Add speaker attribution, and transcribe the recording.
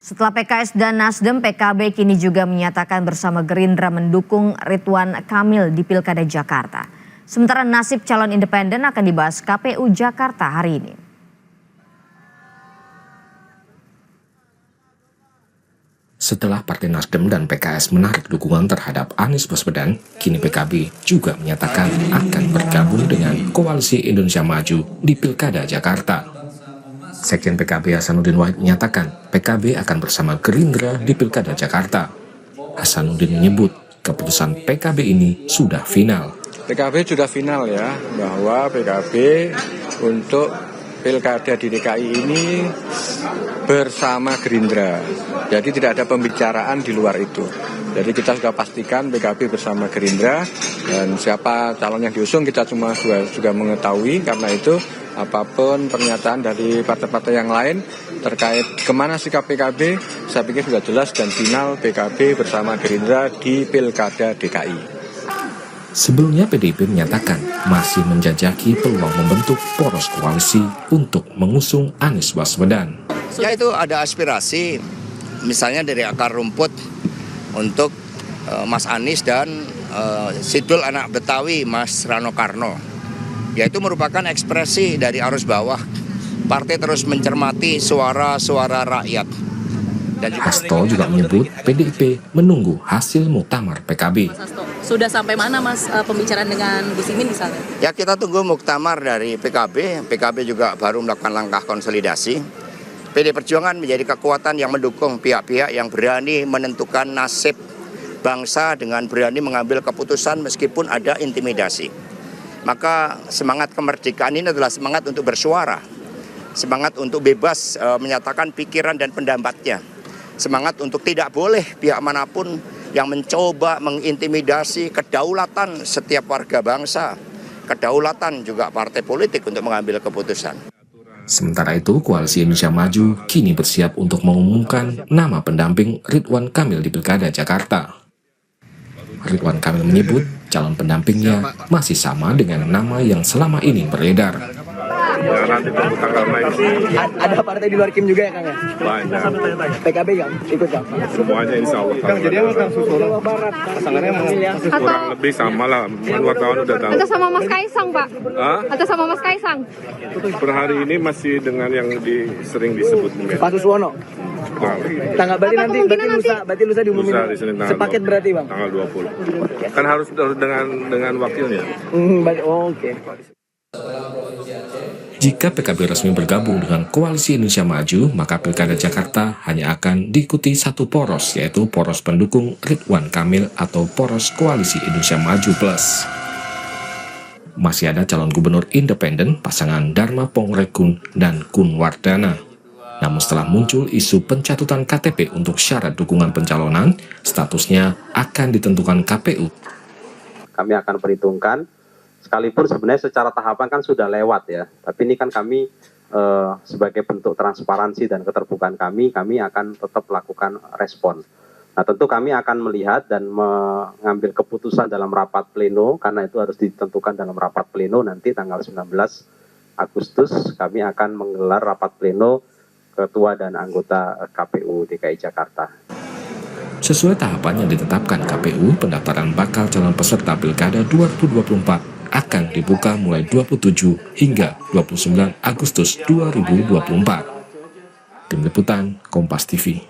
Speaker 1: Setelah PKS dan Nasdem, PKB kini juga menyatakan bersama Gerindra mendukung Ridwan Kamil di Pilkada Jakarta. Sementara nasib calon independen akan dibahas KPU Jakarta hari ini.
Speaker 2: Setelah Partai Nasdem dan PKS menarik dukungan terhadap Anies Baswedan, kini PKB juga menyatakan akan bergabung dengan Koalisi Indonesia Maju di Pilkada Jakarta. Sekjen PKB Hasanuddin Wahid menyatakan PKB akan bersama Gerindra di Pilkada Jakarta. Hasanuddin menyebut keputusan PKB ini sudah final.
Speaker 3: PKB sudah final ya, bahwa PKB untuk Pilkada di DKI ini bersama Gerindra. Jadi tidak ada pembicaraan di luar itu. Jadi kita sudah pastikan PKB bersama Gerindra, dan siapa calon yang diusung kita cuma juga mengetahui. Karena itu apapun pernyataan dari partai-partai yang lain terkait kemana sikap PKB, saya pikir sudah jelas dan final PKB bersama Gerindra di Pilkada DKI.
Speaker 2: Sebelumnya PDIP menyatakan masih menjajaki peluang membentuk poros koalisi untuk mengusung Anies Baswedan.
Speaker 4: Ya, itu ada aspirasi misalnya dari akar rumput untuk Mas Anies dan Sidul anak Betawi Mas Rano Karno. Yaitu merupakan ekspresi dari arus bawah. Partai terus mencermati suara-suara rakyat. Dan
Speaker 2: Hasto juga menyebut PDIP menunggu hasil muktamar PKB.
Speaker 5: Sudah sampai mana Mas pembicaraan dengan Gus Imin misalnya?
Speaker 4: Ya, kita tunggu muktamar dari PKB. PKB juga baru melakukan langkah konsolidasi. PD Perjuangan menjadi kekuatan yang mendukung pihak-pihak yang berani menentukan nasib bangsa dengan berani mengambil keputusan meskipun ada intimidasi. Maka semangat kemerdekaan ini adalah semangat untuk bersuara, semangat untuk bebas menyatakan pikiran dan pendapatnya, semangat untuk tidak boleh pihak manapun yang mencoba mengintimidasi kedaulatan setiap warga bangsa, kedaulatan juga partai politik untuk mengambil keputusan.
Speaker 2: Sementara itu, Koalisi Indonesia Maju kini bersiap untuk mengumumkan nama pendamping Ridwan Kamil di Pilkada Jakarta. Ridwan Kamil menyebut calon pendampingnya masih sama dengan nama yang selama ini beredar.
Speaker 6: Ya, nanti tunggu tanggal main.
Speaker 7: Ada partai di luar Kim juga ya Kang ya?
Speaker 6: Banyak.
Speaker 7: PKB Kang? Ikut Kang?
Speaker 6: Semuanya insya Allah. Kang, jadi emang Kang Susolo pasangannya kurang lebih sama lah. Wartawan udah tahu.
Speaker 8: Atau sama Mas Kaisang Pak?
Speaker 6: Hah?
Speaker 8: Atau sama Mas Kaisang?
Speaker 6: Per hari ini masih dengan yang sering disebut.
Speaker 7: Pak Suswono? Tanggal berarti nanti, berarti lusa diumumin.
Speaker 6: Lusa di Senin tanggal
Speaker 7: sepaket
Speaker 6: 20,
Speaker 7: berarti Bang?
Speaker 6: Tanggal 20. Kan harus dengan wakilnya.
Speaker 7: Oke.
Speaker 2: Jika PKB resmi bergabung dengan Koalisi Indonesia Maju, maka Pilkada Jakarta hanya akan diikuti satu poros, yaitu poros pendukung Ridwan Kamil atau poros Koalisi Indonesia Maju Plus. Masih ada calon gubernur independen pasangan Dharma Pongrekun dan Kun Wardana. Namun setelah muncul isu pencatutan KTP untuk syarat dukungan pencalonan, statusnya akan ditentukan KPU.
Speaker 9: Kami akan perhitungkan, sekalipun sebenarnya secara tahapan kan sudah lewat ya, tapi ini kan kami sebagai bentuk transparansi dan keterbukaan kami akan tetap melakukan respon. Nah, tentu kami akan melihat dan mengambil keputusan dalam rapat pleno, karena itu harus ditentukan dalam rapat pleno nanti tanggal 19 Agustus kami akan menggelar rapat pleno ketua dan anggota KPU DKI Jakarta.
Speaker 2: Sesuai tahapan yang ditetapkan KPU, pendaftaran bakal calon peserta Pilkada 2024 akan dibuka mulai 27 hingga 29 Agustus 2024. Tim Liputan Kompas TV.